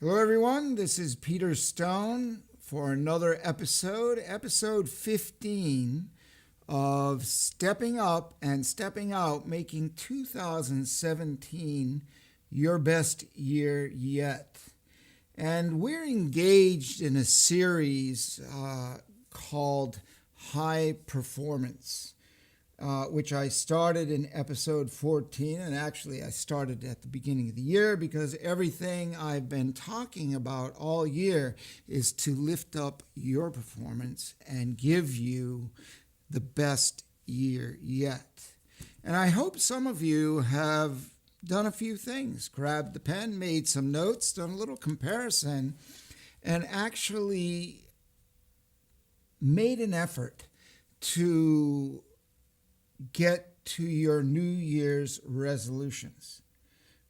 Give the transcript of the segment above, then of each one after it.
Hello, everyone. This is Peter Stone for another episode 15 of Stepping Up and Stepping Out, making 2017 your best year yet. And we're engaged in a series called High Performance. Which I started in episode 14, and actually I started at the beginning of the year because everything I've been talking about all year is to lift up your performance and give you the best year yet. And I hope some of you have done a few things, grabbed the pen, made some notes, done a little comparison, and actually made an effort to get to your New Year's resolutions,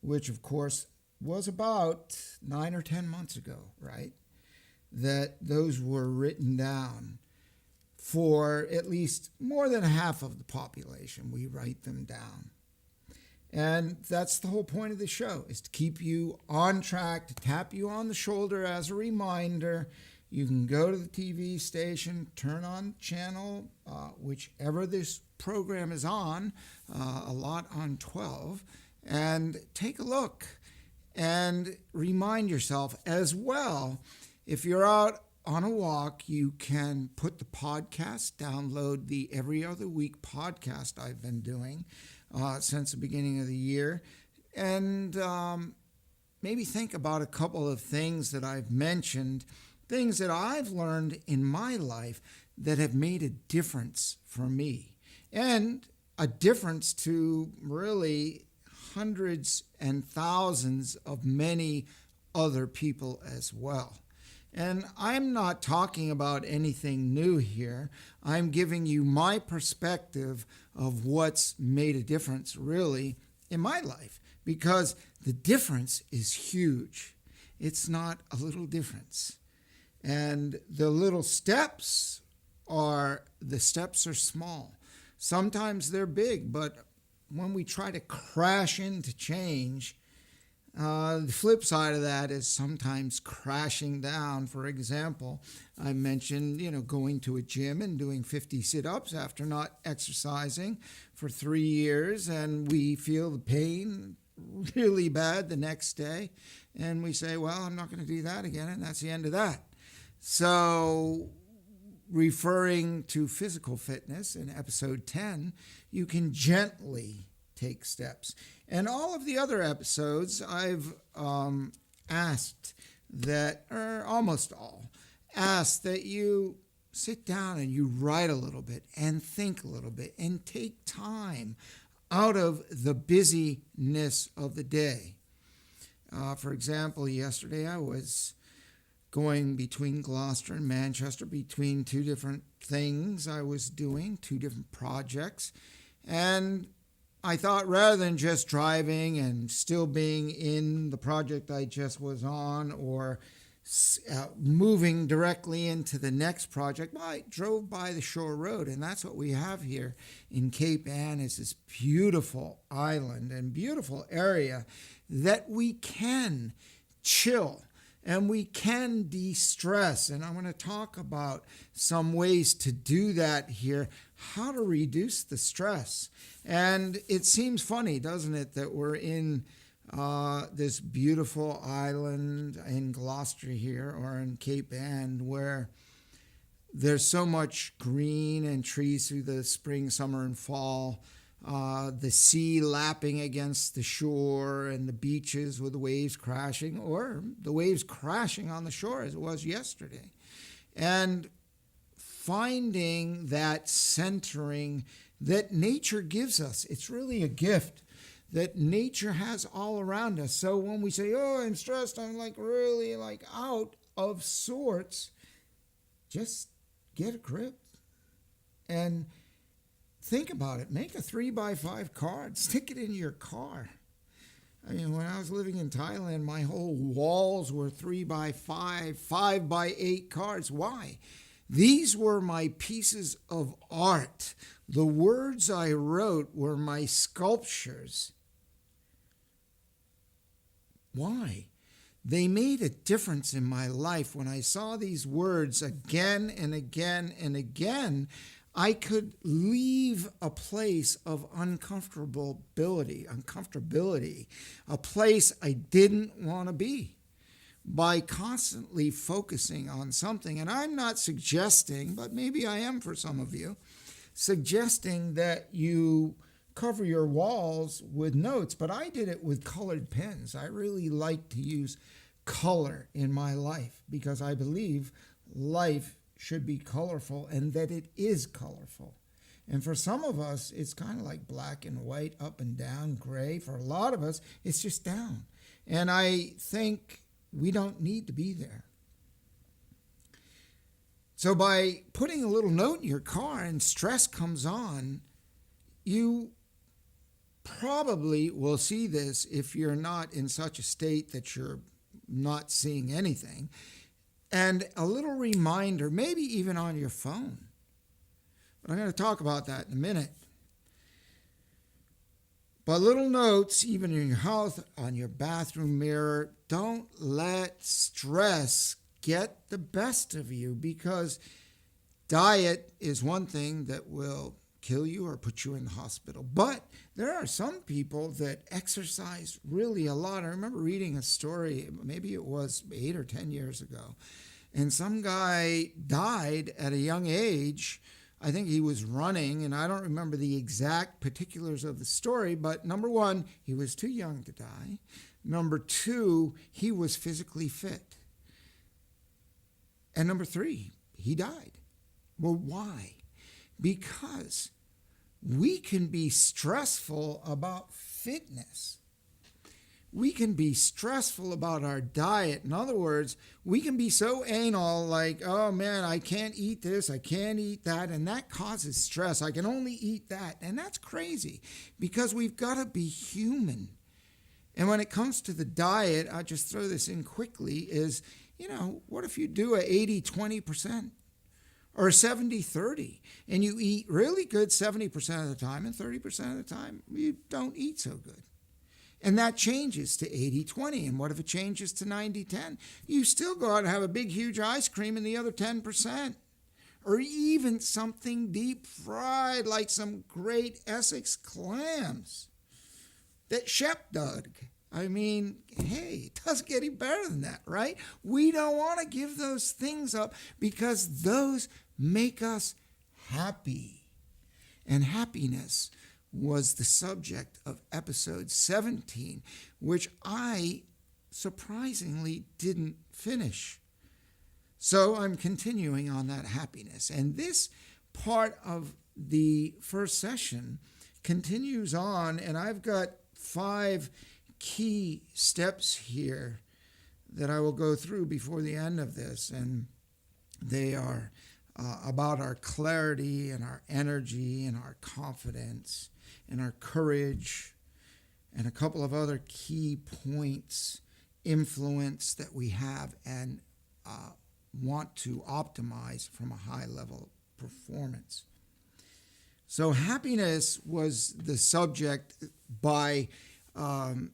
which of course was about 9 or 10 months ago, right? That those were written down for at least more than half of the population. We write them down. And that's the whole point of the show, is to keep you on track, to tap you on the shoulder as a reminder. You can go to the TV station, turn on channel, whichever this program is on, a lot on 12, and take a look and remind yourself as well. If you're out on a walk, you can put the podcast, download the Every Other Week podcast I've been doing since the beginning of the year, and maybe think about a couple of things that I've mentioned, things that I've learned in my life that have made a difference for me and a difference to really hundreds and thousands of many other people as well. And I'm not talking about anything new here. I'm giving you my perspective of what's made a difference really in my life, because the difference is huge. It's not a little difference. And the little steps are small. Sometimes they're big, but when we try to crash into change, the flip side of that is sometimes crashing down. For example, I mentioned, going to a gym and doing 50 sit-ups after not exercising for 3 years, and we feel the pain really bad the next day, and we say, well, I'm not going to do that again, and that's the end of that. So, referring to physical fitness in episode 10, you can gently take steps. And all of the other episodes, I've asked that, or almost all, asked that you sit down and you write a little bit and think a little bit and take time out of the busyness of the day. For example, yesterday I was going between Gloucester and Manchester, between two different things I was doing, two different projects. And I thought, rather than just driving and still being in the project I just was on, or moving directly into the next project, well, I drove by the Shore Road. And that's what we have here in Cape Ann, is this beautiful island and beautiful area that we can chill and we can de-stress. And I'm going to talk about some ways to do that here, how to reduce the stress. And it seems funny, doesn't it, that we're in this beautiful island in Gloucester here, or in Cape Ann, where there's so much green and trees through the spring, summer, and fall. The sea lapping against the shore, and the beaches with the waves crashing, or the waves crashing on the shore as it was yesterday. And finding that centering that nature gives us. It's really a gift that nature has all around us. So when we say, oh, I'm stressed, I'm really out of sorts, just get a grip and think about it. Make a 3x5 card. Stick it in your car. I mean, when I was living in Thailand, my whole walls were 3x5, 5x8 cards. Why? These were my pieces of art. The words I wrote were my sculptures. Why? They made a difference in my life. When I saw these words again and again and again, I could leave a place of uncomfortability, a place I didn't want to be, by constantly focusing on something. And I'm not suggesting, but maybe I am for some of you, suggesting that you cover your walls with notes, but I did it with colored pens. I really like to use color in my life because I believe life should be colorful and that it is colorful. And for some of us, it's kind of like black and white, up and down, gray. For a lot of us, it's just down. And I think we don't need to be there. So by putting a little note in your car and stress comes on, you probably will see this if you're not in such a state that you're not seeing anything. And a little reminder, maybe even on your phone. But I'm going to talk about that in a minute. But little notes, even in your house, on your bathroom mirror, don't let stress get the best of you, because diet is one thing that will kill you or put you in the hospital. But there are some people that exercise really a lot. I remember reading a story, maybe it was 8 or 10 years ago, and some guy died at a young age. I think he was running, and I don't remember the exact particulars of the story, but number one, he was too young to die. Number two, he was physically fit. And number three, he died. Well, why? Because we can be stressful about fitness. We can be stressful about our diet. In other words, we can be so anal, like, oh man, I can't eat this, I can't eat that, and that causes stress. I can only eat that. And that's crazy, because we've got to be human. And when it comes to the diet, I'll just throw this in quickly, is, what if you do a 80-20%? Or 70-30, and you eat really good 70% of the time, and 30% of the time you don't eat so good. And that changes to 80-20. And what if it changes to 90-10? You still go out and have a big, huge ice cream in the other 10%. Or even something deep fried, like some great Essex clams that Shep dug. I mean, hey, it doesn't get any better than that, right? We don't want to give those things up because those make us happy. And happiness was the subject of episode 17, which I surprisingly didn't finish. So I'm continuing on that happiness. And this part of the first session continues on, and I've got 5 key steps here that I will go through before the end of this, and they are about our clarity and our energy and our confidence and our courage, and a couple of other key points, influence that we have and want to optimize from a high level performance. So happiness was the subject by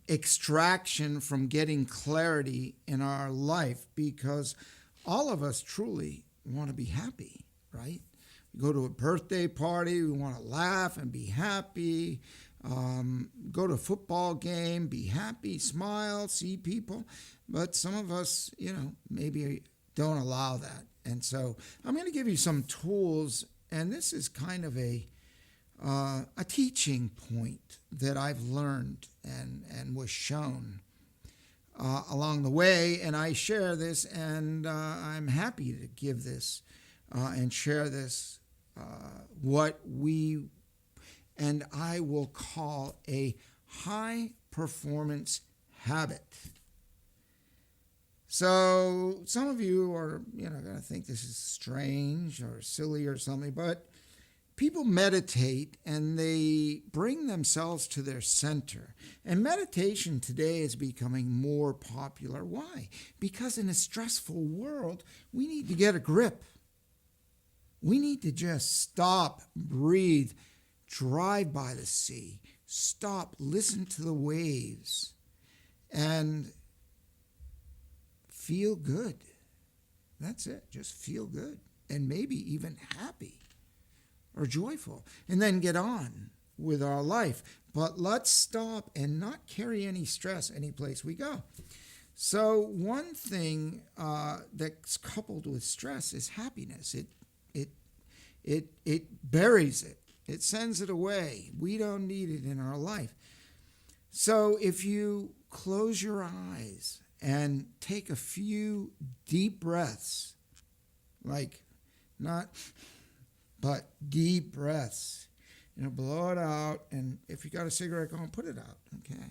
extraction from getting clarity in our life, because all of us truly want to be happy, right? We go to a birthday party, we want to laugh and be happy. Go to a football game, be happy, smile, see people. But some of us, maybe don't allow that. And so I'm going to give you some tools, and this is kind of a teaching point that I've learned and was shown along the way, and I share this, and I'm happy to give this and share this, what we and I will call a high performance habit. So some of you are going to think this is strange or silly or something, but people meditate and they bring themselves to their center. And meditation today is becoming more popular. Why? Because in a stressful world, we need to get a grip. We need to just stop, breathe, drive by the sea, stop, listen to the waves, and feel good. That's it. Just feel good. And maybe even happy or joyful. And then get on with our life. But let's stop and not carry any stress any place we go. So one thing that's coupled with stress is happiness. It buries it. It sends it away. We don't need it in our life. So if you close your eyes and take a few deep breaths, like not, but deep breaths, blow it out. And if you got a cigarette going, put it out, okay?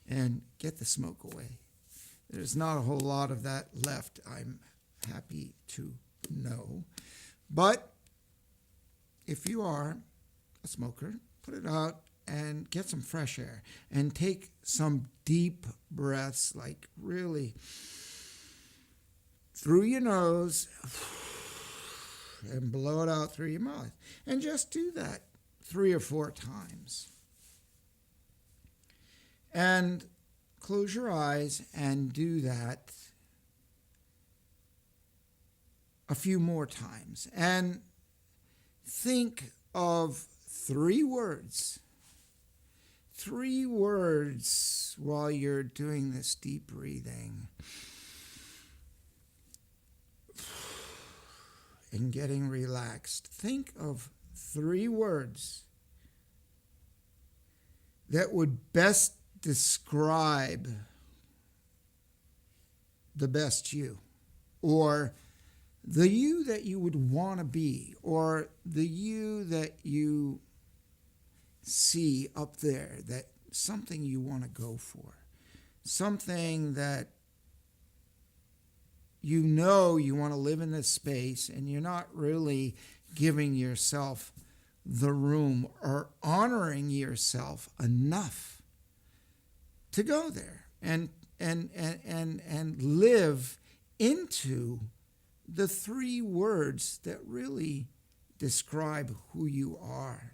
And get the smoke away. There's not a whole lot of that left, I'm happy to know. But if you are a smoker, put it out and get some fresh air and take some deep breaths, like really through your nose and blow it out through your mouth. And just do that 3 or 4 times. And close your eyes and do that a few more times. And think of 3 words. 3 words while you're doing this deep breathing and getting relaxed. Think of 3 words that would best describe the best you, or the you that you would want to be, or the you that you see up there, that something you want to go for, something that you want to live in this space, and you're not really giving yourself the room or honoring yourself enough to go there and live into the 3 words that really describe who you are.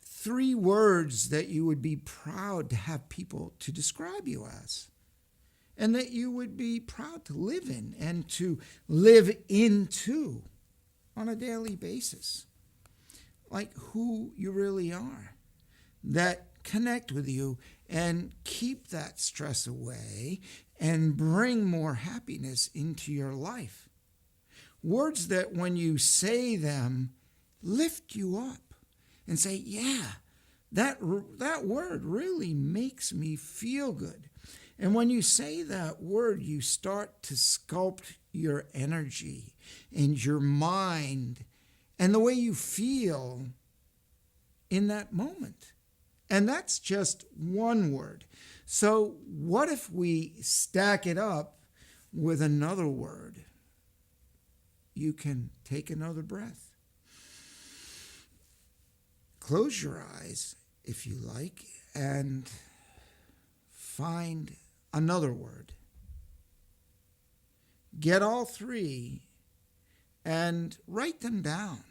3 words that you would be proud to have people to describe you as, and that you would be proud to live in and to live into on a daily basis, like who you really are, that connect with you and keep that stress away and bring more happiness into your life. Words that when you say them, lift you up and say, yeah, that word really makes me feel good. And when you say that word, you start to sculpt your energy and your mind and the way you feel in that moment. And that's just one word. So what if we stack it up with another word? You can take another breath. Close your eyes if you like and find another word. Get all 3 and write them down.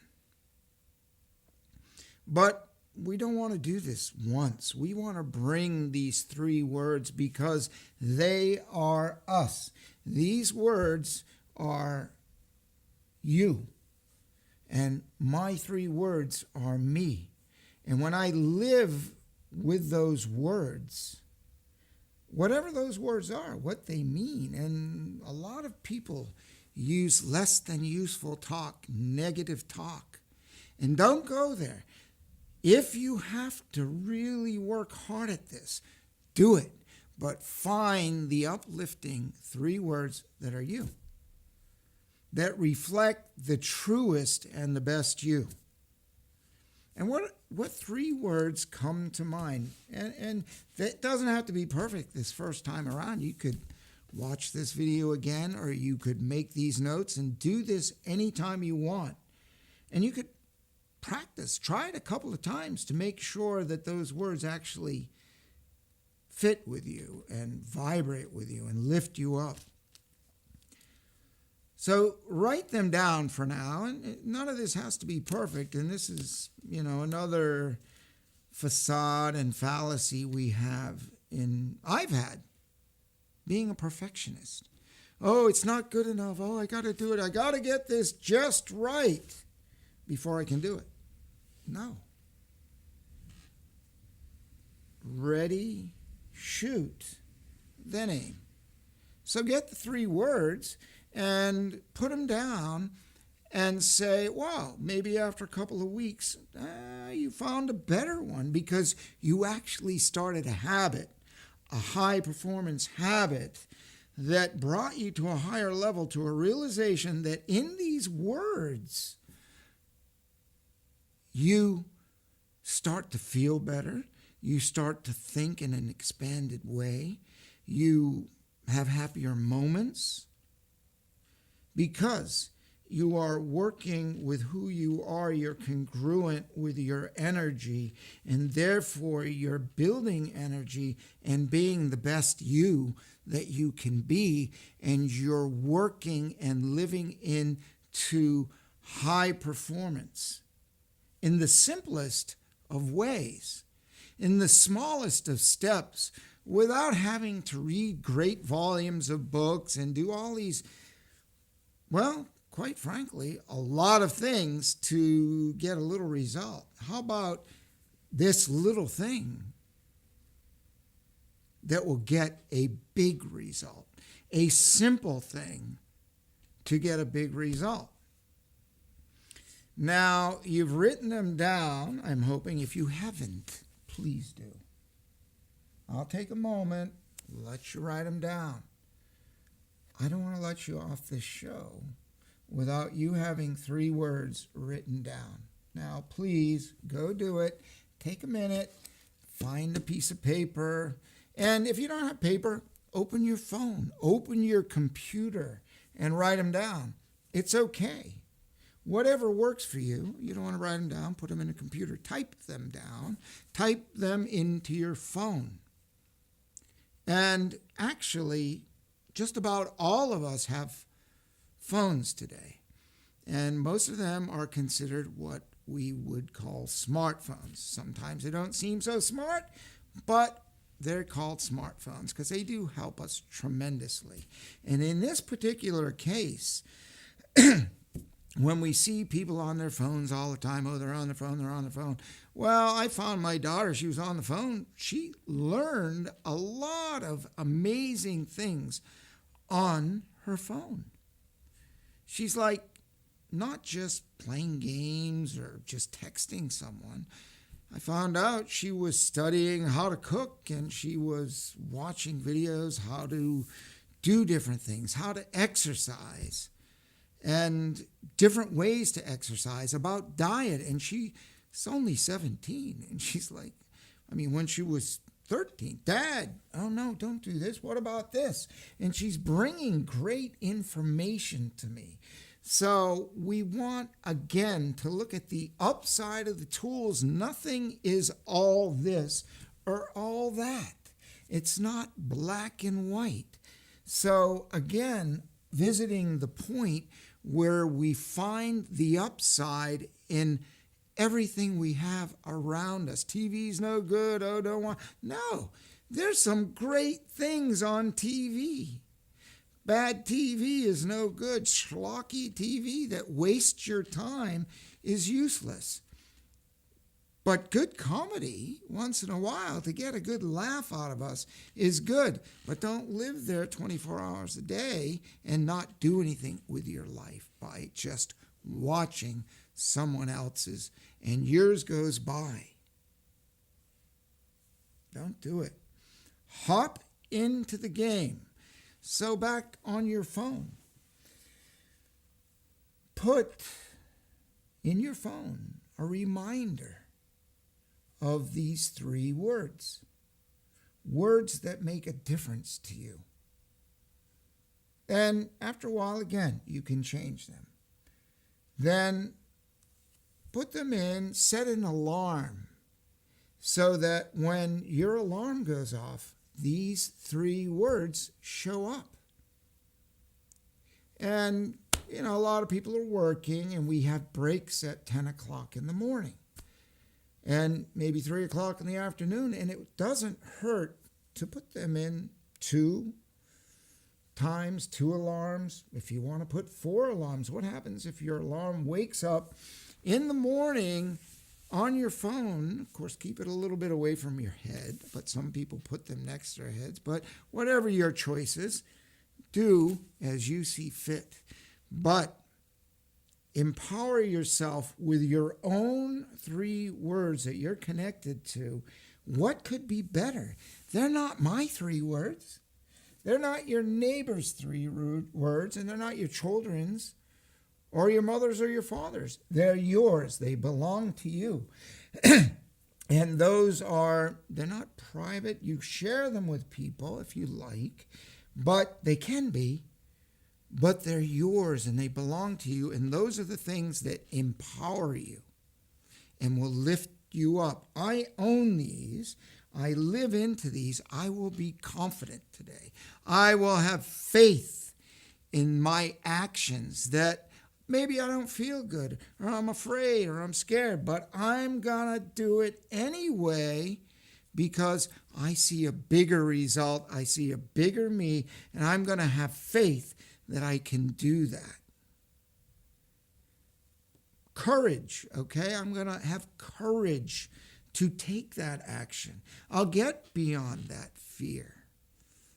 But we don't want to do this once. We want to bring these 3 words because they are us. These words are you. And my 3 words are me. And when I live with those words, whatever those words are, what they mean, and a lot of people use less than useful talk, negative talk, and don't go there. If you have to really work hard at this, do it. But find the uplifting 3 words that are you, that reflect the truest and the best you. And what 3 words come to mind? And that doesn't have to be perfect this first time around. You could watch this video again, or you could make these notes and do this anytime you want. And you could practice. Try it a couple of times to make sure that those words actually fit with you and vibrate with you and lift you up. So write them down for now, and none of this has to be perfect, and this is, another facade and fallacy I've had being a perfectionist. Oh, it's not good enough. Oh, I got to do it. I got to get this just right before I can do it. No. Ready, shoot, then aim. So get the 3 words and put them down and say, wow, maybe after a couple of weeks, you found a better one because you actually started a habit, a high performance habit that brought you to a higher level, to a realization that in these words, you start to feel better. You start to think in an expanded way. You have happier moments because you are working with who you are. You're congruent with your energy, and therefore you're building energy and being the best you that you can be, and you're working and living into high performance in the simplest of ways, in the smallest of steps, without having to read great volumes of books and do all these, well, quite frankly, a lot of things to get a little result. How about this little thing that will get a big result? A simple thing to get a big result. Now, you've written them down, I'm hoping. If you haven't, please do. I'll take a moment, let you write them down. I don't want to let you off this show without you having 3 words written down. Now, please go do it. Take a minute, find a piece of paper, and if you don't have paper, open your phone, open your computer, and write them down. It's okay. Whatever works for you. You don't want to write them down, put them in a computer. Type them down. Type them into your phone. And actually, just about all of us have phones today. And most of them are considered what we would call smartphones. Sometimes they don't seem so smart, but they're called smartphones because they do help us tremendously. And in this particular case, when we see people on their phones all the time, oh, they're on their phone. Well, I found my daughter, she was on the phone. She learned a lot of amazing things on her phone. She's like not just playing games or just texting someone. I found out she was studying how to cook, and she was watching videos how to do different things, how to exercise, and different ways to exercise, about diet. And she's only 17, and she's like, when she was 13, Dad, oh no, don't do this. What about this? And she's bringing great information to me. So we want, again, to look at the upside of the tools. Nothing is all this or all that. It's not black and white. So again, visiting the point where we find the upside in everything we have around us. TV's no good. Oh, don't want. No, there's some great things on TV. Bad TV is no good. Schlocky TV that wastes your time is useless. But good comedy, once in a while, to get a good laugh out of us, is good. But don't live there 24 hours a day and not do anything with your life by just watching someone else's, and yours goes by. Don't do it. Hop into the game. So back on your phone, put in your phone a reminder of these 3 words. Words that make a difference to you. And after a while, again, you can change them. Then put them in, set an alarm so that when your alarm goes off, these 3 words show up. And, a lot of people are working, and we have breaks at 10 o'clock in the morning and maybe 3 o'clock in the afternoon, and it doesn't hurt to put them in 2, times 2 alarms. If you want to put 4 alarms, what happens if your alarm wakes up in the morning on your phone? Of course, keep it a little bit away from your head, but some people put them next to their heads. But whatever your choice is, do as you see fit. But empower yourself with your own 3 words that you're connected to. What could be better? They're not my 3 words. They're not your neighbor's 3 words, and they're not your children's or your mother's or your father's. They're yours. They belong to you. And they're not private. You share them with people if you like, but they can be. But they're yours and they belong to you. And those are the things that empower you and will lift you up. I own these. I live into these. I will be confident today. I will have faith in my actions that maybe I don't feel good or I'm afraid or I'm scared, but I'm going to do it anyway because I see a bigger result. I see a bigger me, and I'm going to have faith that I can do that. Courage, okay? I'm going to have courage to take that action. I'll get beyond that fear.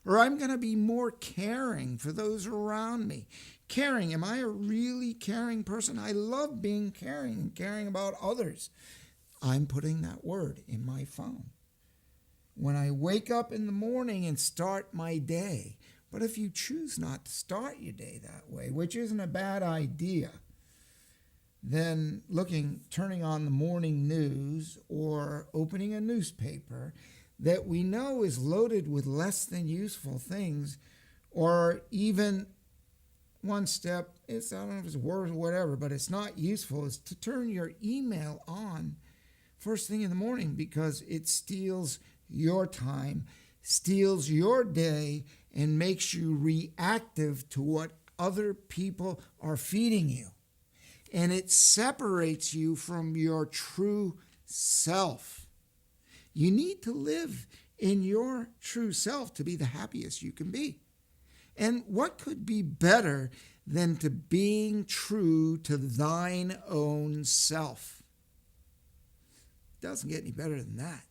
Or I'm going to be more caring for those around me. Caring, am I a really caring person? I love being caring and caring about others. I'm putting that word in my phone. When I wake up in the morning and start my day, but if you choose not to start your day that way, which isn't a bad idea, then turning on the morning news or opening a newspaper that we know is loaded with less than useful things, or even one step, I don't know if it's words or whatever, but it's not useful, is to turn your email on first thing in the morning, because it steals your time, steals your day, and makes you reactive to what other people are feeding you. And it separates you from your true self. You need to live in your true self to be the happiest you can be. And what could be better than to being true to thine own self? It doesn't get any better than that.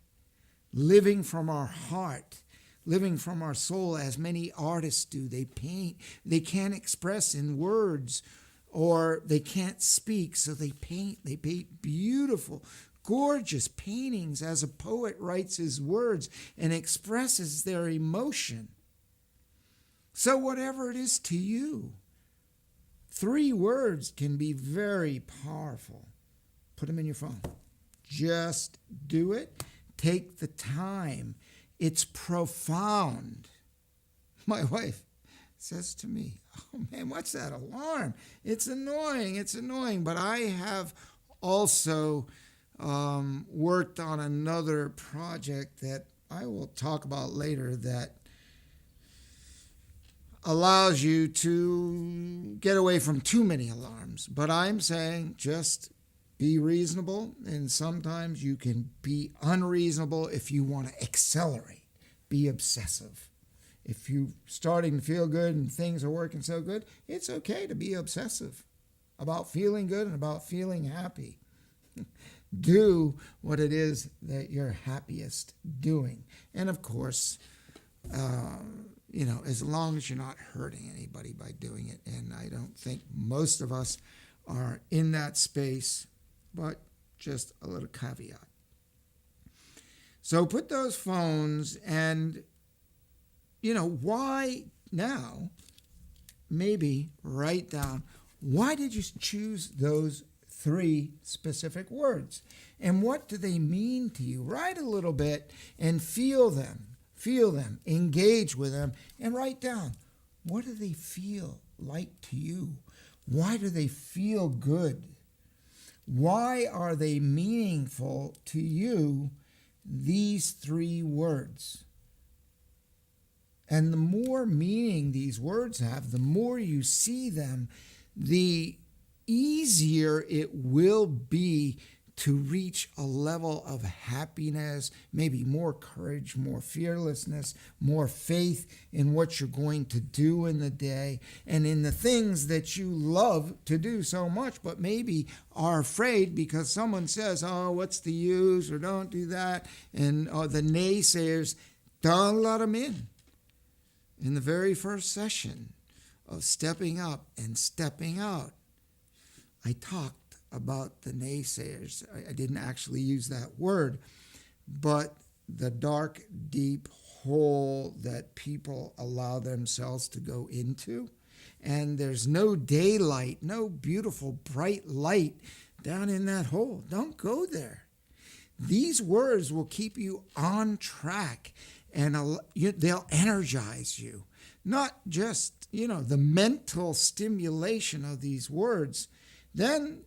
Living from our heart, living from our soul, as many artists do. They paint. They can't express in words, or they can't speak, so they paint. They paint beautiful, gorgeous paintings as a poet writes his words and expresses their emotion. So whatever it is to you, 3 words can be very powerful. Put them in your phone. Just do it. Take the time. It's profound. My wife says to me, "Oh man, what's that alarm? It's annoying. But I have also worked on another project that I will talk about later that allows you to get away from too many alarms. But I'm saying just be reasonable, and sometimes you can be unreasonable if you want to accelerate. Be obsessive. If you're starting to feel good and things are working so good, it's okay to be obsessive about feeling good and about feeling happy. Do what it is that you're happiest doing. And of course, as long as you're not hurting anybody by doing it. And I don't think most of us are in that space, but just a little caveat. So put those phones, and why now? Maybe write down, why did you choose those 3 specific words? And what do they mean to you? Write a little bit and feel them, engage with them, and write down, what do they feel like to you? Why do they feel good? Why are they meaningful to you, these 3 words? And the more meaning these words have, the more you see them, the easier it will be to reach a level of happiness, maybe more courage, more fearlessness, more faith in what you're going to do in the day and in the things that you love to do so much, but maybe are afraid because someone says, oh, what's the use, or don't do that. And the naysayers, don't let them in. In the very first session of stepping up and stepping out, I talked about the naysayers. I didn't actually use that word, but the dark, deep hole that people allow themselves to go into. And there's no daylight, no beautiful, bright light down in that hole. Don't go there. These words will keep you on track, and they'll energize you. Not just, the mental stimulation of these words. Then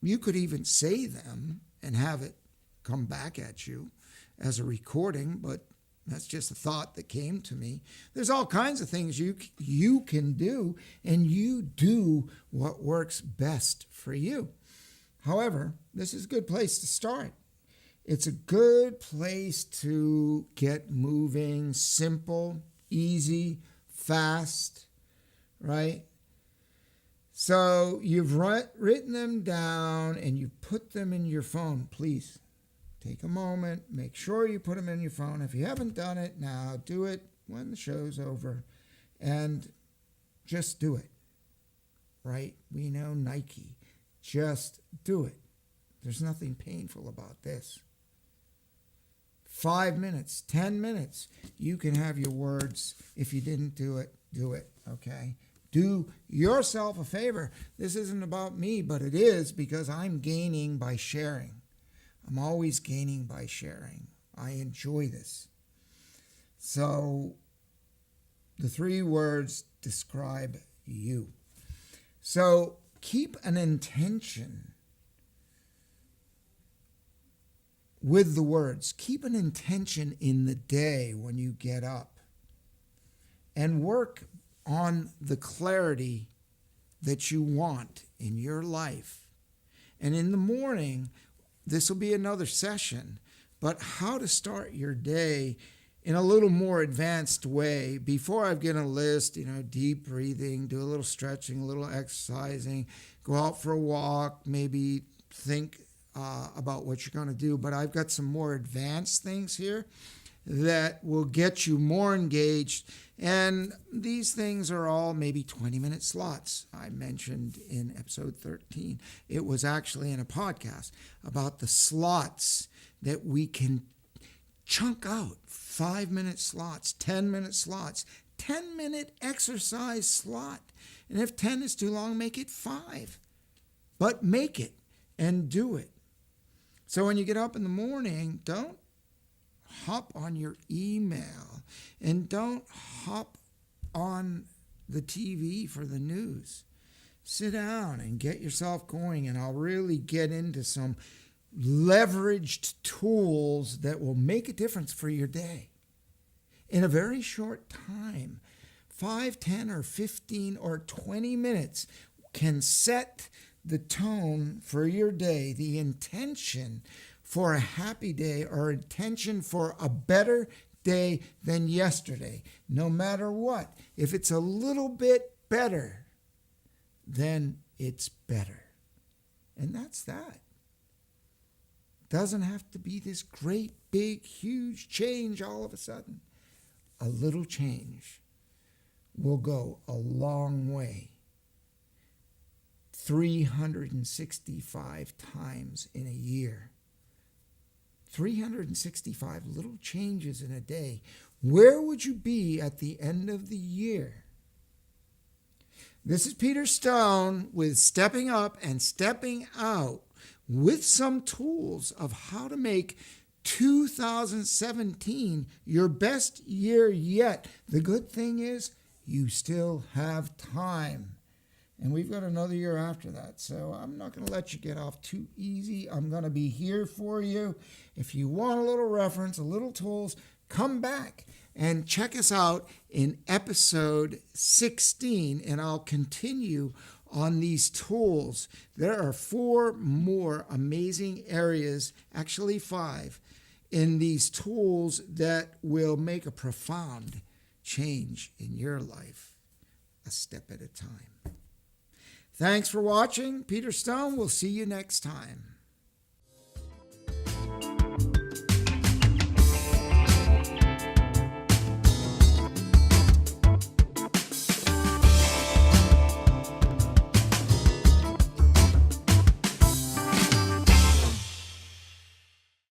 you could even say them and have it come back at you as a recording, but that's just a thought that came to me. There's all kinds of things you can do, and you do what works best for you. However, this is a good place to start. It's a good place to get moving, simple, easy, fast, right? So you've written them down and you put them in your phone. Please take a moment, make sure you put them in your phone. If you haven't done it now, do it when the show's over, and just do it, right? We know Nike. Just do it. There's nothing painful about this. 5 minutes, 10 minutes, you can have your words. If you didn't do it, okay? Do yourself a favor. This isn't about me, but it is because I'm gaining by sharing. I'm always gaining by sharing. I enjoy this. So the 3 words describe you. So keep an intention with the words. Keep an intention in the day when you get up, and work on the clarity that you want in your life. And in the morning, this will be another session, but how to start your day in a little more advanced way. Before I get a list, deep breathing, do a little stretching, a little exercising, go out for a walk, maybe think about what you're going to do. But I've got some more advanced things here that will get you more engaged. And these things are all maybe 20-minute slots. I mentioned in episode 13. It was actually in a podcast about the slots that we can chunk out. 5-minute slots, 10-minute slots, 10-minute exercise slot. And if 10 is too long, make it 5. But make it and do it. So when you get up in the morning, don't hop on your email and don't hop on the TV for the news. Sit down and get yourself going, and I'll really get into some leveraged tools that will make a difference for your day in a very short time. 5, 10, or 15, or 20 minutes can set the tone for your day, the intention for a happy day, or intention for a better day than yesterday. No matter what, if it's a little bit better, then it's better. And that's that. Doesn't have to be this great, big, huge change all of a sudden. A little change will go a long way. 365 times in a year. 365 little changes in a day. Where would you be at the end of the year? This is Peter Stone with Stepping Up and Stepping Out, with some tools of how to make 2017 your best year yet. The good thing is you still have time. And we've got another year after that. So I'm not going to let you get off too easy. I'm going to be here for you. If you want a little reference, a little tools, come back and check us out in episode 16. And I'll continue on these tools, there are 4 more amazing areas, actually 5, in these tools that will make a profound change in your life, a step at a time. Thanks for watching. Peter Stone. We'll see you next time.